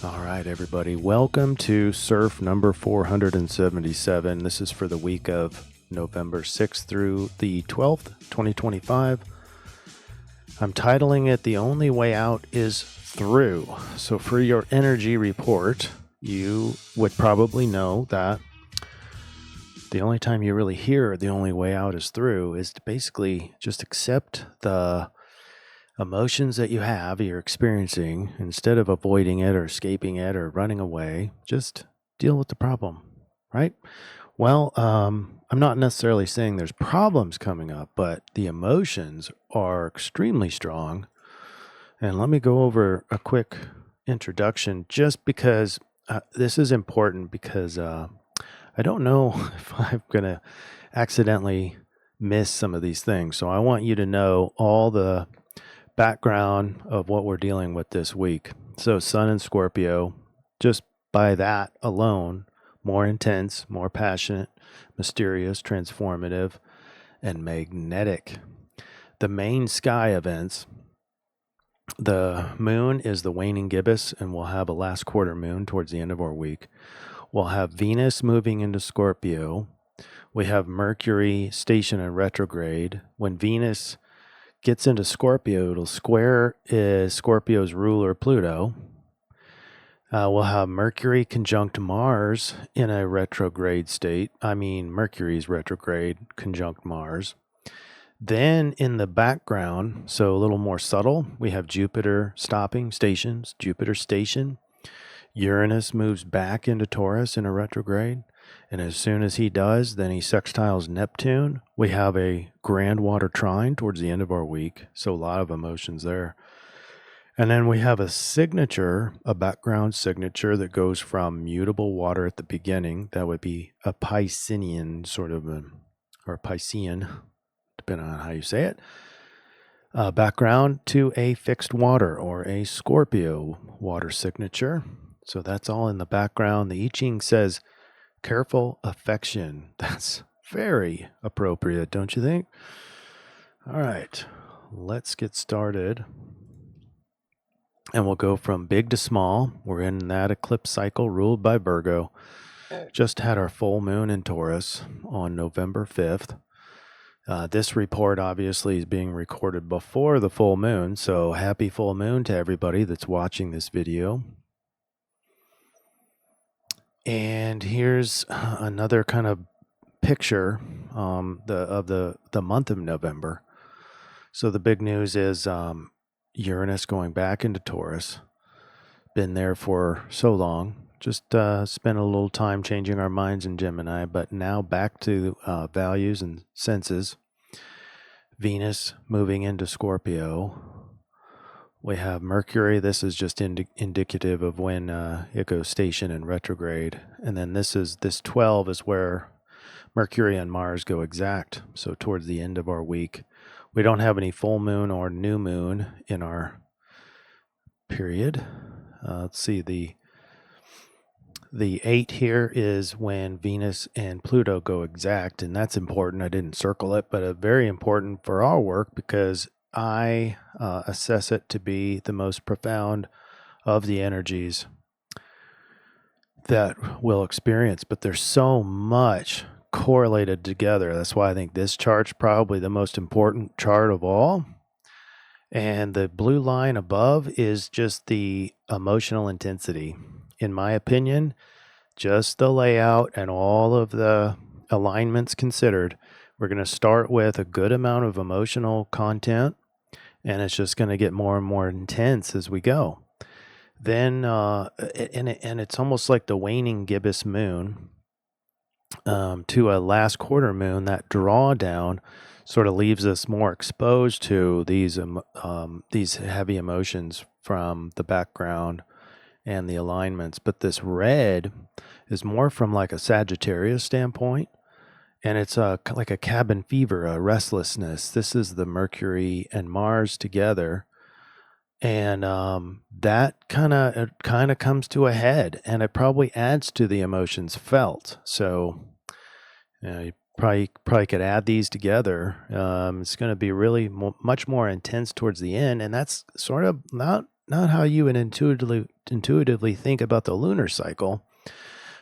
All right, everybody. Welcome to CIRF number 477. This is for the week of November 6th through the 12th, 2025. I'm titling it The Only Way Out is Through. So for your energy report, you would probably know that the only time you really hear the only way out is through is to basically just accept the emotions that you have, you're experiencing, instead of avoiding it or escaping it or running away, just deal with the problem, right? Well, I'm not necessarily saying there's problems coming up, but the emotions are extremely strong. And let me go over a quick introduction just because this is important because I don't know if I'm going to accidentally miss some of these things. So I want you to know all the background of what we're dealing with this week. So Sun in Scorpio, just by that alone, more intense, more passionate, mysterious, transformative, and magnetic. The main sky events, the moon is the waning gibbous, and we'll have a last quarter moon towards the end of our week. We'll have Venus moving into Scorpio. We have Mercury station in retrograde. When Venus gets into Scorpio, it'll square Scorpio's ruler, Pluto. We'll have Mercury conjunct Mars in a retrograde state. I mean, Mercury's retrograde conjunct Mars. Then in the background, so a little more subtle, we have Jupiter stopping stations, Jupiter station. Uranus moves back into Taurus in a retrograde. And as soon as he does, then he sextiles Neptune. We have a grand water trine towards the end of our week. So a lot of emotions there. And then we have a signature, a background signature that goes from mutable water at the beginning. That would be a Piscean sort of, or Piscean, depending on how you say it. Background to a fixed water or a Scorpio water signature. So that's all in the background. The I-Ching says, careful affection. That's very appropriate, don't you think? All right, let's get started. And we'll go from big to small. We're in that eclipse cycle ruled by Virgo. Just had our full moon in Taurus on November 5th. This report obviously is being recorded before the full moon. So happy full moon to everybody that's watching this video. And here's another kind of picture of the month of November. So the big news is Uranus going back into Taurus. Been there for so long. Just spent a little time changing our minds in Gemini, but now back to values and senses. Venus moving into Scorpio. We have Mercury. This is just indicative of when it goes station and retrograde. And then this 12 is where Mercury and Mars go exact. So towards the end of our week, we don't have any full moon or new moon in our period. Let's see, the 8 here is when Venus and Pluto go exact, and that's important. I didn't circle it, but very important for our work because I assess it to be the most profound of the energies that we'll experience. But there's so much correlated together. That's why I think this chart's probably the most important chart of all. And the blue line above is just the emotional intensity. In my opinion, just the layout and all of the alignments considered, we're going to start with a good amount of emotional content, and it's just going to get more and more intense as we go. Then, and it's almost like the waning gibbous moon to a last quarter moon. That drawdown sort of leaves us more exposed to these heavy emotions from the background and the alignments. But this red is more from like a Sagittarius standpoint. And it's like a cabin fever, a restlessness. This is the Mercury and Mars together. And that kind of comes to a head, and it probably adds to the emotions felt. So you probably could add these together. It's going to be really much more intense towards the end, and that's sort of not how you would intuitively think about the lunar cycle.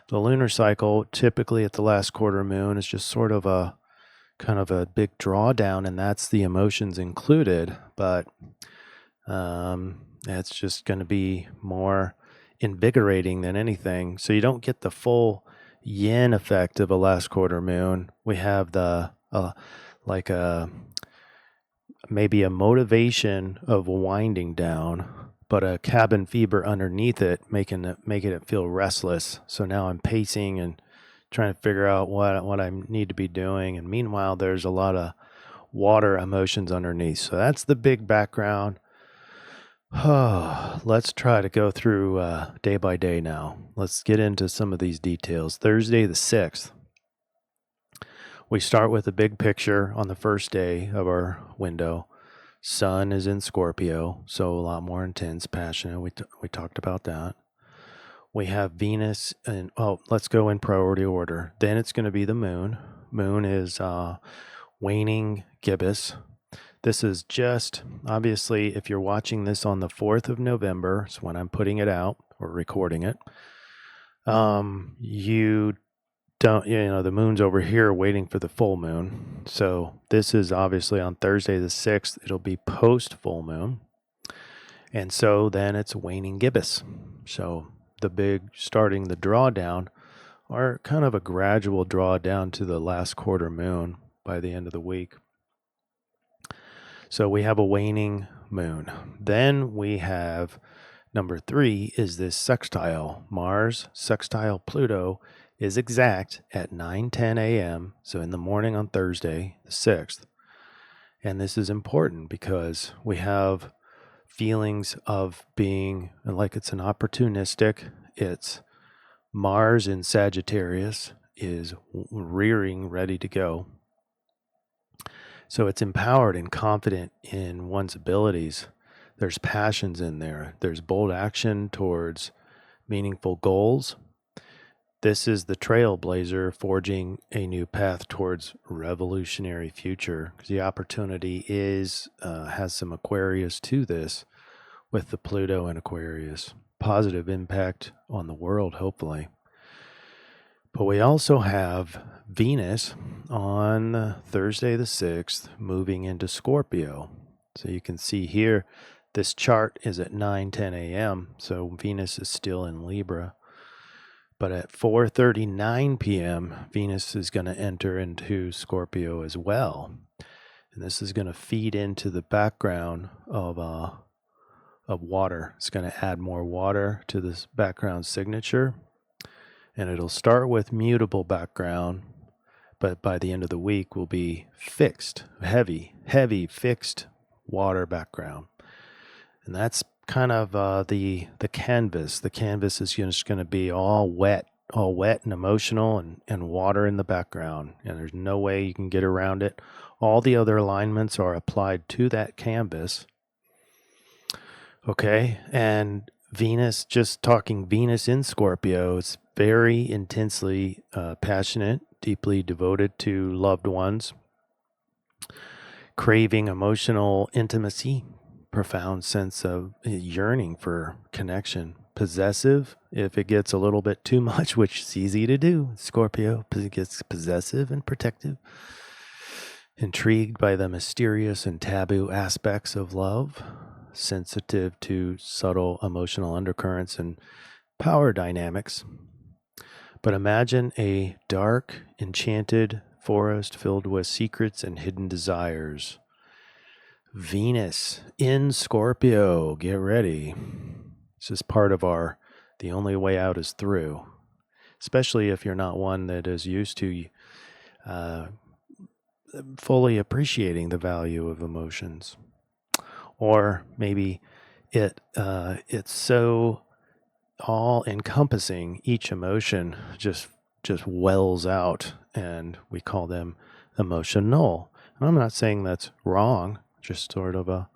The lunar cycle, typically at the last quarter moon, is just sort of a kind of a big drawdown, and that's the emotions included. But it's just going to be more invigorating than anything. So you don't get the full yin effect of a last quarter moon. We have the like a maybe a motivation of winding down, but a cabin fever underneath it, making it feel restless. So now I'm pacing and trying to figure out what I need to be doing. And meanwhile, there's a lot of water emotions underneath. So that's the big background. Let's try to go through day by day now. Let's get into some of these details. Thursday the 6th. We start with a big picture on the first day of our window. Sun is in Scorpio, so a lot more intense, passionate. We talked about that. We have Venus, and let's go in priority order. Then it's going to be the moon. Moon is waning gibbous. This is just, obviously, if you're watching this on the 4th of November, so when I'm putting it out or recording it, you don't, the moon's over here waiting for the full moon. So this is obviously on Thursday the 6th. It'll be post full moon. And so then it's waning gibbous. So the big starting the drawdown are kind of a gradual drawdown to the last quarter moon by the end of the week. So we have a waning moon. Then we have number 3 is this sextile. Mars sextile Pluto is exact at 9:10 a.m. So in the morning on Thursday, the 6th. And this is important because we have feelings of being like it's an opportunistic. It's Mars in Sagittarius is rearing, ready to go. So it's empowered and confident in one's abilities. There's passions in there. There's bold action towards meaningful goals. This is the trailblazer forging a new path towards revolutionary future. Because the opportunity has some Aquarius to this with the Pluto and Aquarius. Positive impact on the world, hopefully. But we also have Venus on Thursday the 6th moving into Scorpio. So you can see here, this chart is at 9:10 a.m. So Venus is still in Libra. But at 4:39 p.m., Venus is going to enter into Scorpio as well. And this is going to feed into the background of water. It's going to add more water to this background signature. And it'll start with mutable background, but by the end of the week will be fixed, heavy fixed water background. And that's kind of the canvas. The canvas is just going to be all wet and emotional and water in the background. And there's no way you can get around it. All the other alignments are applied to that canvas. Okay, and Venus, just talking Venus in Scorpio, it's very intensely passionate, deeply devoted to loved ones, craving emotional intimacy, profound sense of yearning for connection, possessive if it gets a little bit too much, which is easy to do. Scorpio gets possessive and protective, intrigued by the mysterious and taboo aspects of love, sensitive to subtle emotional undercurrents and power dynamics. But imagine a dark, enchanted forest filled with secrets and hidden desires. Venus in Scorpio, get ready. This is part of the only way out is through, especially if you're not one that is used to fully appreciating the value of emotions. Or maybe it's so all-encompassing, each emotion just wells out, and we call them emotional. And I'm not saying that's wrong, just sort of a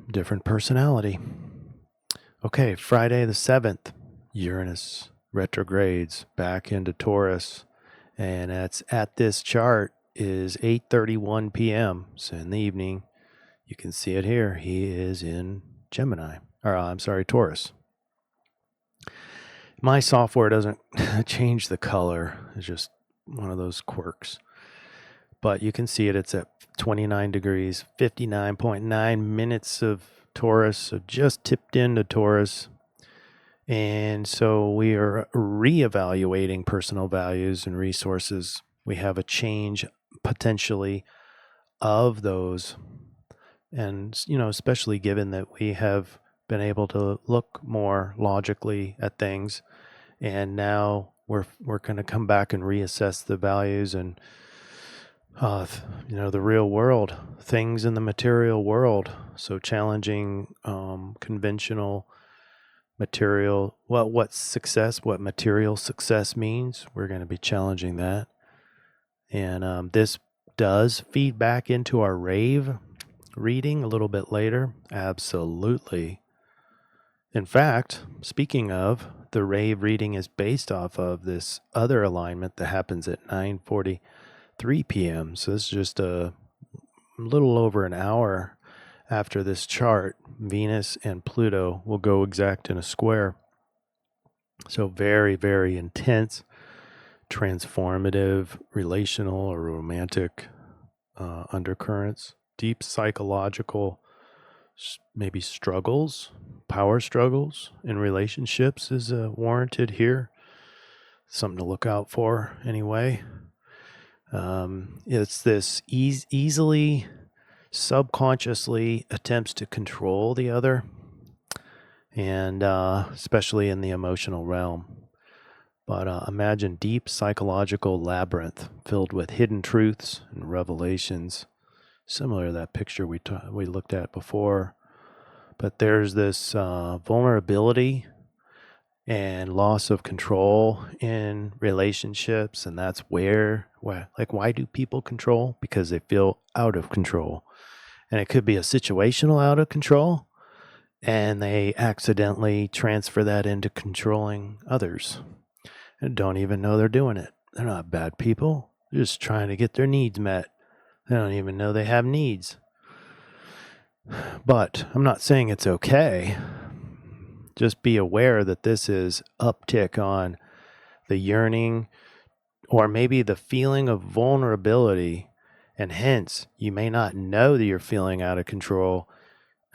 different personality. Okay, Friday the 7th, Uranus retrogrades back into Taurus, and it's at this chart is 8:31 p.m. So in the evening, you can see it here. He is in Taurus. My software doesn't change the color. It's just one of those quirks. But you can see it. It's at 29 degrees, 59.9 minutes of Taurus. So just tipped into Taurus. And so we are reevaluating personal values and resources. We have a change potentially of those. And, especially given that we have been able to look more logically at things. And now we're going to come back and reassess the values and, the real world, things in the material world. So challenging conventional material, what material success means. We're going to be challenging that. And this does feed back into our rave reading a little bit later. Absolutely. In fact, speaking of, the rave reading is based off of this other alignment that happens at 9:43 p.m. So this is just a little over an hour after this chart. Venus and Pluto will go exact in a square. So very, very intense, transformative, relational or romantic undercurrents, deep psychological, maybe struggles, power struggles in relationships is warranted here. Something to look out for anyway. It's this easily, subconsciously attempts to control the other, and especially in the emotional realm. But imagine deep psychological labyrinth filled with hidden truths and revelations, similar to that picture we looked at before. But there's this vulnerability and loss of control in relationships, and that's why do people control? Because they feel out of control. And it could be a situational out of control, and they accidentally transfer that into controlling others and don't even know they're doing it. They're not bad people. They're just trying to get their needs met. They don't even know they have needs. But I'm not saying it's okay. Just be aware that this is uptick on the yearning or maybe the feeling of vulnerability, and hence you may not know that you're feeling out of control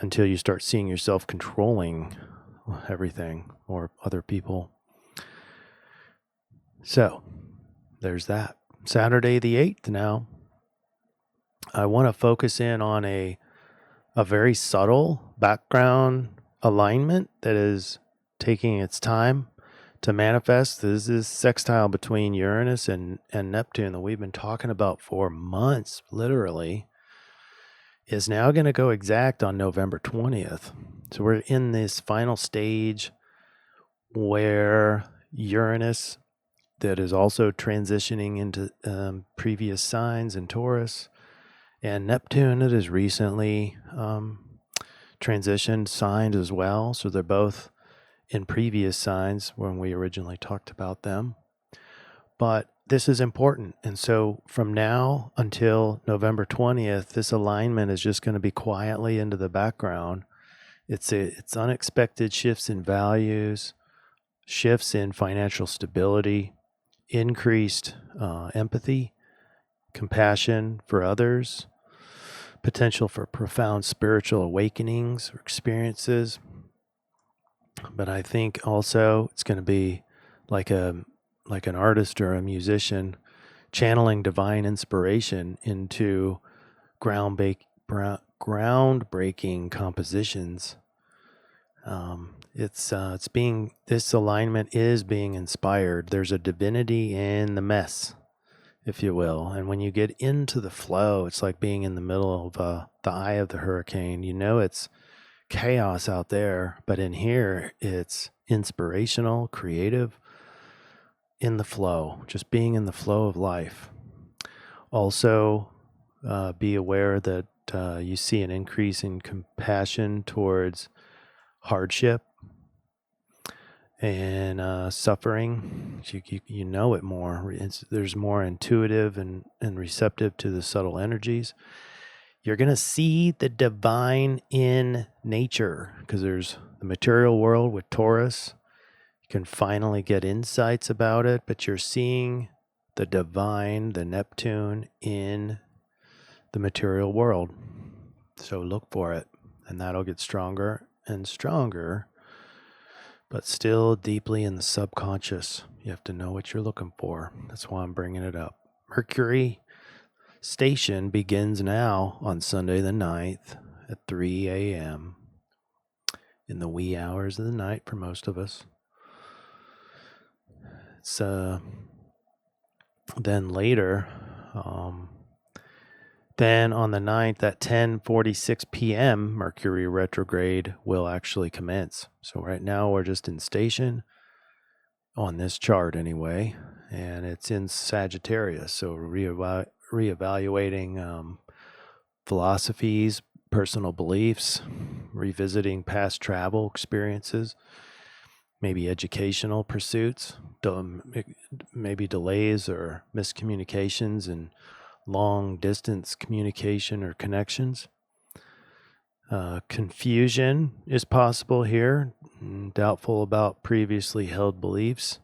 until you start seeing yourself controlling everything or other people. So there's that. Saturday the 8th now. I want to focus in on a very subtle background alignment that is taking its time to manifest. This is sextile between Uranus and Neptune that we've been talking about for months, literally, is now going to go exact on November 20th. So we're in this final stage where Uranus, that is also transitioning into previous signs in Taurus, and Neptune, that is recently transitioned signs as well. So they're both in previous signs when we originally talked about them. But this is important. And so from now until November 20th, this alignment is just going to be quietly into the background. It's unexpected shifts in values, shifts in financial stability, increased empathy, compassion for others, potential for profound spiritual awakenings or experiences. But I think also it's going to be like an artist or a musician channeling divine inspiration into groundbreaking compositions. This alignment is being inspired. There's a divinity in the mess, if you will. And when you get into the flow, it's like being in the middle of the eye of the hurricane. It's chaos out there, but in here, it's inspirational, creative, in the flow, just being in the flow of life. Also, be aware that you see an increase in compassion towards hardship and suffering. You know it more. There's more intuitive and receptive to the subtle energies. You're going to see the divine in nature because there's the material world with Taurus. You can finally get insights about it, but you're seeing the divine, the Neptune in the material world. So look for it, and that'll get stronger and stronger, but still deeply in the subconscious. You have to know what you're looking for. That's why I'm bringing it up. Mercury station begins now on Sunday the 9th at 3 a.m. in the wee hours of the night for most of us. It's then later, then on the 9th at 10:46 p.m., Mercury retrograde will actually commence. So right now we're just in station on this chart anyway, and it's in Sagittarius. So reevaluating philosophies, personal beliefs, revisiting past travel experiences, maybe educational pursuits, maybe delays or miscommunications and long distance communication or connections. Confusion is possible here, doubtful about previously held beliefs,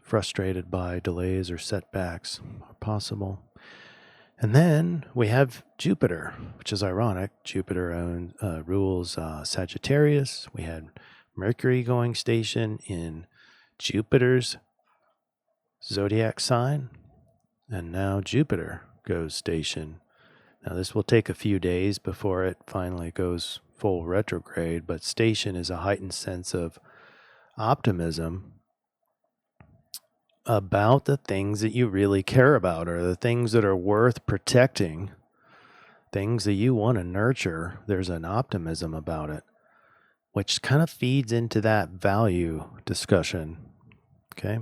frustrated by delays or setbacks are possible. And then we have Jupiter, which is ironic. Jupiter rules Sagittarius. We had Mercury going station in Jupiter's zodiac sign, and now Jupiter goes station. Now this will take a few days before it finally goes full retrograde, but station is a heightened sense of optimism about the things that you really care about, or the things that are worth protecting, things that you want to nurture. There's an optimism about it, which kind of feeds into that value discussion. Okay.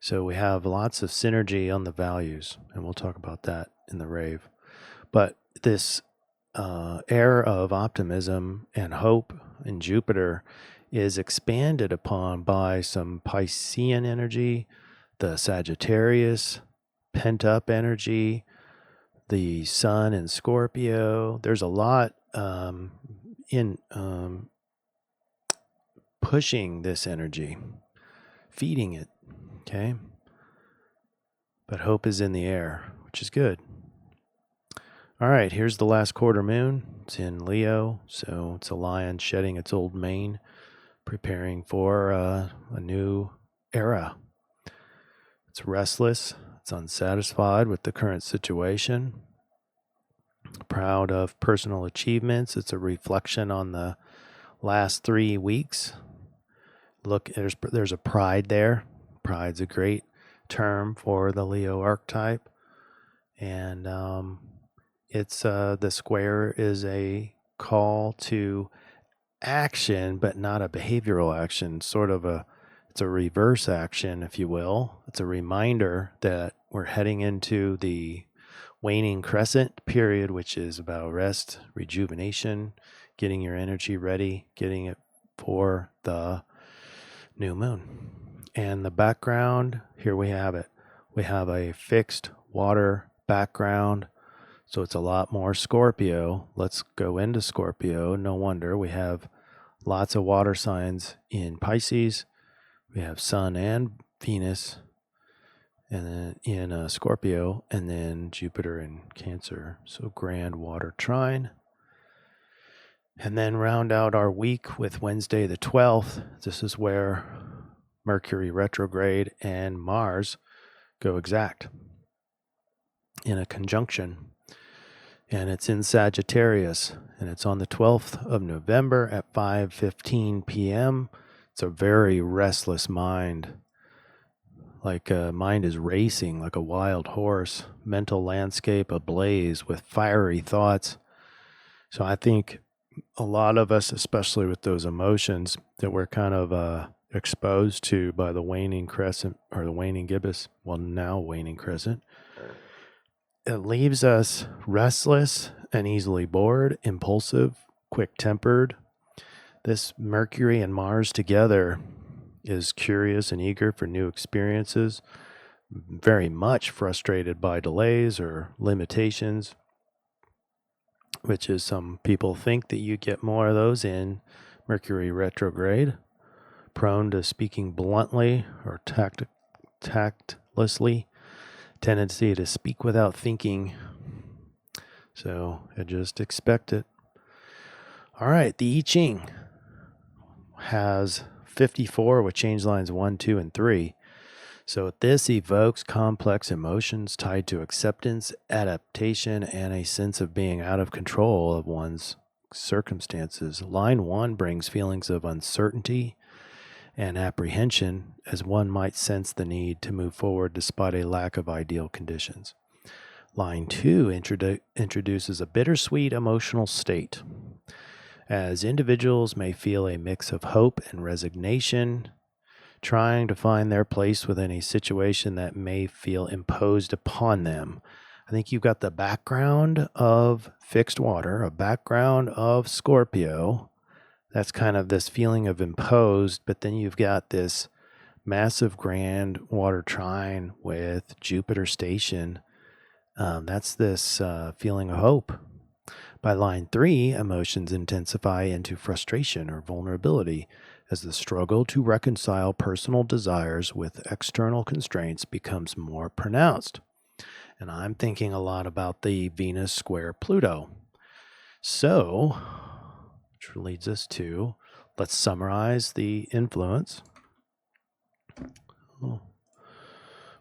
So we have lots of synergy on the values, and we'll talk about that in the rave. But this air of optimism and hope in Jupiter is expanded upon by some Piscean energy, the Sagittarius, pent-up energy, the Sun in Scorpio. There's a lot in pushing this energy, feeding it, okay? But hope is in the air, which is good. All right, here's the last quarter moon. It's in Leo, so it's a lion shedding its old mane, preparing for a new era. It's restless. It's unsatisfied with the current situation. Proud of personal achievements. It's a reflection on the last 3 weeks. Look, there's a pride there. Pride's a great term for the Leo archetype. And it's the square is a call to action, but not a behavioral action, it's a reverse action, if you will. It's a reminder that we're heading into the waning crescent period, which is about rest, rejuvenation, getting your energy ready, getting it for the new moon. And the background, here we have it. We have a fixed water background, so it's a lot more Scorpio. Let's go into Scorpio. No wonder we have lots of water signs in Pisces. We have Sun and Venus, and then in Scorpio, and then Jupiter in Cancer. So grand water trine. And then round out our week with Wednesday the 12th. This is where Mercury retrograde and Mars go exact in a conjunction. And it's in Sagittarius, and it's on the 12th of November at 5:15 p.m. It's a very restless mind. Like mind is racing like a wild horse, mental landscape ablaze with fiery thoughts. So I think a lot of us, especially with those emotions that we're kind of exposed to by the waning crescent, or the waning gibbous, well, now waning crescent, it leaves us restless and easily bored, impulsive, quick-tempered. This Mercury and Mars together is curious and eager for new experiences, very much frustrated by delays or limitations, which is some people think that you get more of those in Mercury retrograde, prone to speaking bluntly or tactlessly, tendency to speak without thinking. So I just expect it. All right, the I-Ching has 54 with change lines 1, 2, and 3. So this evokes complex emotions tied to acceptance, adaptation, and a sense of being out of control of one's circumstances. Line 1 brings feelings of uncertainty and apprehension, as one might sense the need to move forward despite a lack of ideal conditions. Line 2 introduces a bittersweet emotional state, as individuals may feel a mix of hope and resignation, trying to find their place within a situation that may feel imposed upon them. I think you've got the background of fixed water, a background of Scorpio. That's kind of this feeling of imposed, but then you've got this massive grand water trine with Jupiter station. That's this feeling of hope. By line 3, emotions intensify into frustration or vulnerability as the struggle to reconcile personal desires with external constraints becomes more pronounced. And I'm thinking a lot about the Venus square Pluto. So, which leads us to, let's summarize the influence. Oh,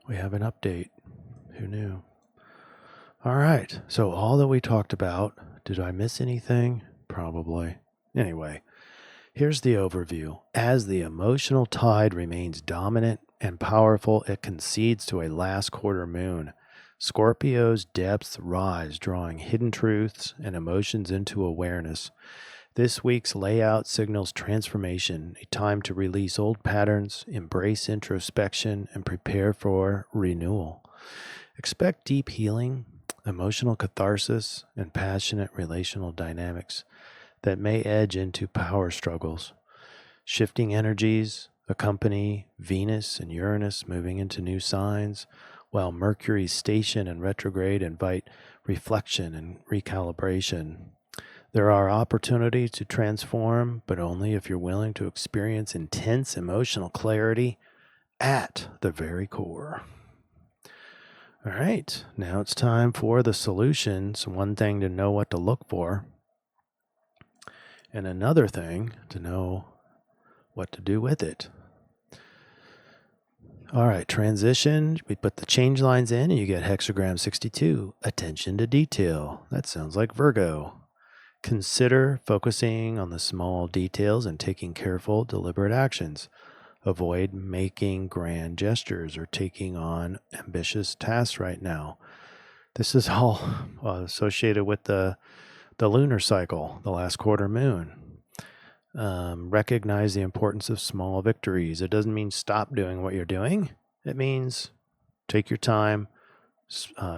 we have an update. Who knew? All right, so all that we talked about, did I miss anything? Probably. Anyway, here's the overview. As the emotional tide remains dominant and powerful, it concedes to a last quarter moon. Scorpio's depths rise, drawing hidden truths and emotions into awareness. This week's layout signals transformation, a time to release old patterns, embrace introspection, and prepare for renewal. Expect deep healing, emotional catharsis, and passionate relational dynamics that may edge into power struggles. Shifting energies accompany Venus and Uranus moving into new signs, while Mercury's station and retrograde invite reflection and recalibration. There are opportunities to transform, but only if you're willing to experience intense emotional clarity at the very core. All right, now it's time for the solutions. One thing to know what to look for, and another thing to know what to do with it. All right, transition. We put the change lines in and you get hexagram 62. Attention to detail. That sounds like Virgo. Consider focusing on the small details and taking careful, deliberate actions. Avoid making grand gestures or taking on ambitious tasks right now. This is all associated with the lunar cycle, the last quarter moon. Recognize the importance of small victories. It doesn't mean stop doing what you're doing. It means take your time,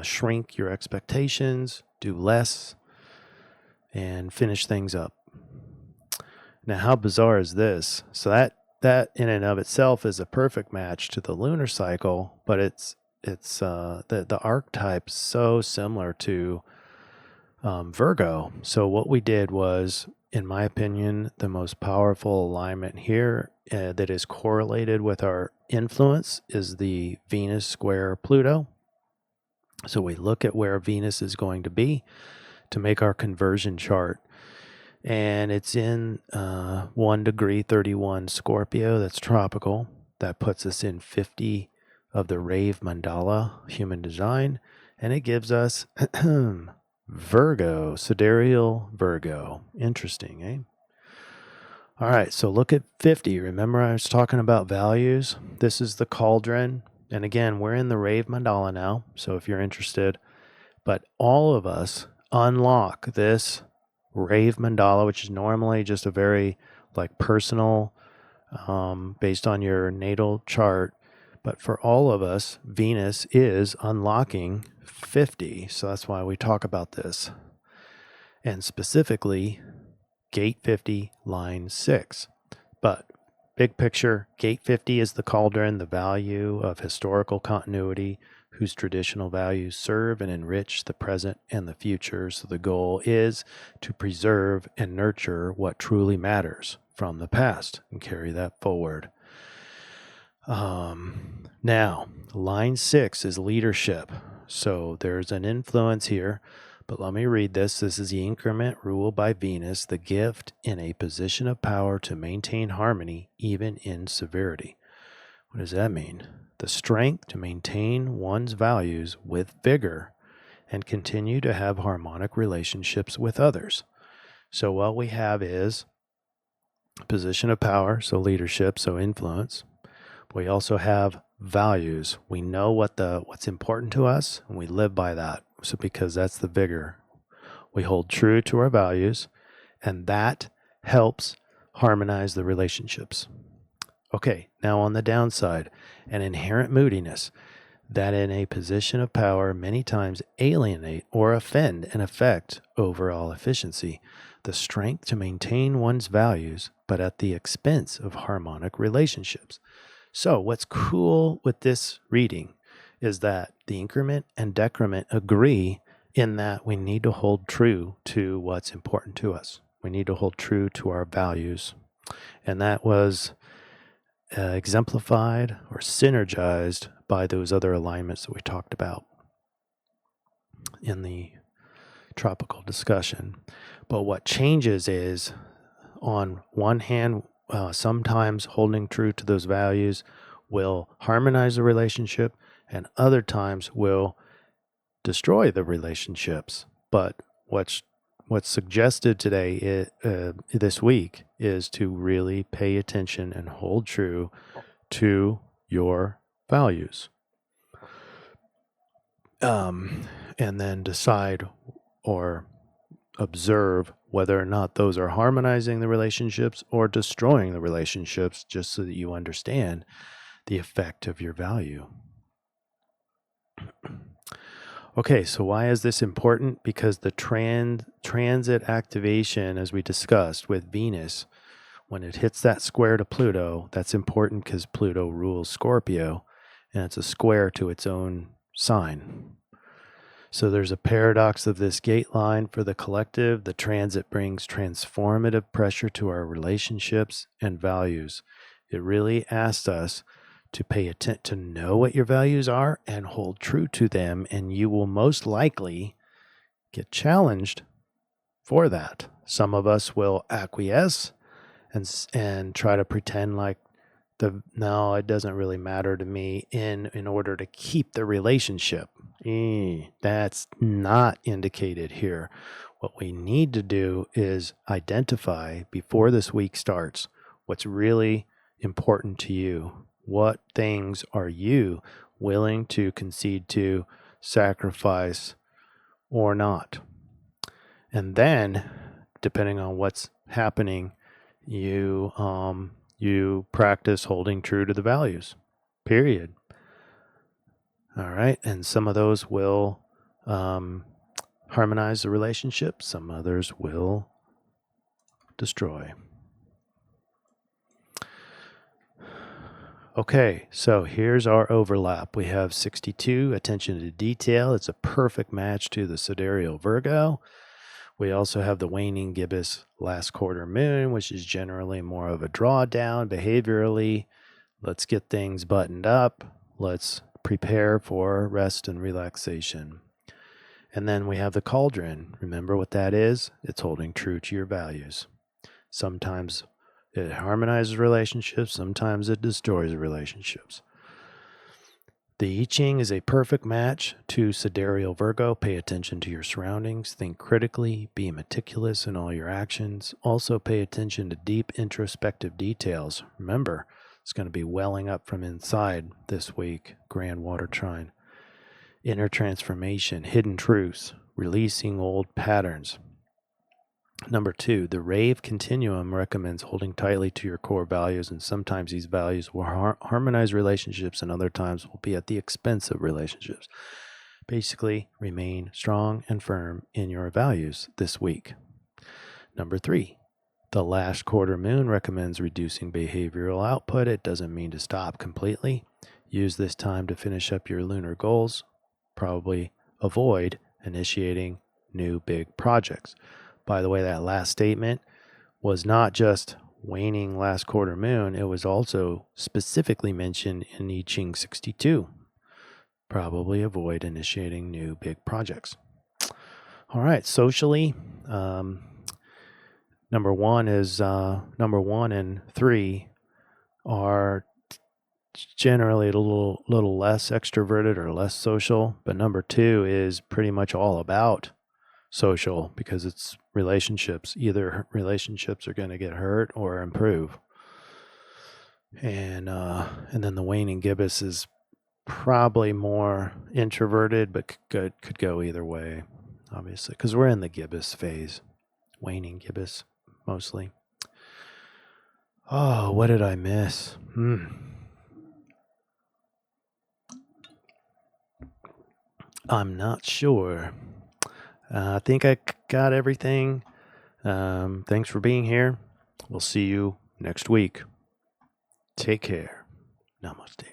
shrink your expectations, do less, and finish things up. Now, how bizarre is this? So that in and of itself is a perfect match to the lunar cycle, but it's the archetype so similar to Virgo. So what we did was, in my opinion, the most powerful alignment here that is correlated with our influence is the Venus square Pluto. So we look at where Venus is going to be to make our conversion chart. And it's in 1 degree 31 Scorpio, that's tropical. That puts us in 50 of the Rave Mandala human design. And it gives us Virgo, Sidereal Virgo. Interesting, eh? All right, so look at 50. Remember I was talking about values? This is the cauldron. And again, we're in the Rave Mandala now, so if you're interested. But all of us unlock this Rave Mandala, which is normally just a very personal, based on your natal chart. But for all of us, Venus is unlocking 50. So that's why we talk about this. And specifically, gate 50, line 6. But big picture, gate 50 is the cauldron, the value of historical continuity, whose traditional values serve and enrich the present and the future. So the goal is to preserve and nurture what truly matters from the past and carry that forward. Now, line 6 is leadership. So there's an influence here, but let me read this. This is the increment ruled by Venus, the gift in a position of power to maintain harmony even in severity. What does that mean? The strength to maintain one's values with vigor and continue to have harmonic relationships with others. So what we have is position of power, so leadership, so influence. We also have values. We know what's important to us, and we live by that. So because that's the vigor. We hold true to our values, and that helps harmonize the relationships. Okay, now on the downside, an inherent moodiness that in a position of power many times alienate or offend and affect overall efficiency, the strength to maintain one's values, but at the expense of harmonic relationships. So what's cool with this reading is that the increment and decrement agree in that we need to hold true to what's important to us. We need to hold true to our values. And that was exemplified or synergized by those other alignments that we talked about in the tropical discussion. But what changes is, on one hand, sometimes holding true to those values will harmonize the relationship, and other times will destroy the relationships. But what's suggested today, this week, is to really pay attention and hold true to your values, and then decide or observe whether or not those are harmonizing the relationships or destroying the relationships, just so that you understand the effect of your value. Okay, so why is this important? Because the transit activation, as we discussed with Venus, when it hits that square to Pluto, that's important because Pluto rules Scorpio, and it's a square to its own sign. So there's a paradox of this gate line for the collective. The transit brings transformative pressure to our relationships and values. It really asks us to pay attention, to know what your values are and hold true to them, and you will most likely get challenged for that. Some of us will acquiesce and try to pretend like no, it doesn't really matter to me in order to keep the relationship. That's not indicated here. What we need to do is identify before this week starts what's really important to you. What things are you willing to concede to, sacrifice, or not? And then, depending on what's happening, you practice holding true to the values, period. All right. And some of those will harmonize the relationship. Some others will destroy. Okay, so here's our overlap. We have 62, attention to detail. It's a perfect match to the Sidereal Virgo. We also have the waning gibbous last quarter moon, which is generally more of a drawdown behaviorally. Let's get things buttoned up. Let's prepare for rest and relaxation. And then we have the cauldron. Remember what that is? It's holding true to your values. Sometimes it harmonizes relationships. Sometimes it destroys relationships. The I-Ching is a perfect match to Sidereal Virgo. Pay attention to your surroundings. Think critically. Be meticulous in all your actions. Also pay attention to deep introspective details. Remember, it's going to be welling up from inside this week. Grand water trine. Inner transformation. Hidden truths. Releasing old patterns. Number 2, the rave continuum recommends holding tightly to your core values, and sometimes these values will harmonize relationships and other times will be at the expense of relationships. Basically, remain strong and firm in your values this week. Number 3, the last quarter moon recommends reducing behavioral output. It doesn't mean to stop completely. use this time to finish up your lunar goals. Probably avoid initiating new big projects. By the way, that last statement was not just waning last quarter moon, it was also specifically mentioned in I-Ching 62. Probably avoid initiating new big projects. All right, socially, number one and 3 are generally a little less extroverted or less social, but number 2 is pretty much all about social because it's relationships. Either relationships are going to get hurt or improve. And then the waning gibbous is probably more introverted, but could go either way, obviously, because we're in the gibbous phase, waning gibbous mostly. Oh, what did I miss? I'm not sure. I think I got everything. Thanks for being here. We'll see you next week. Take care. Namaste.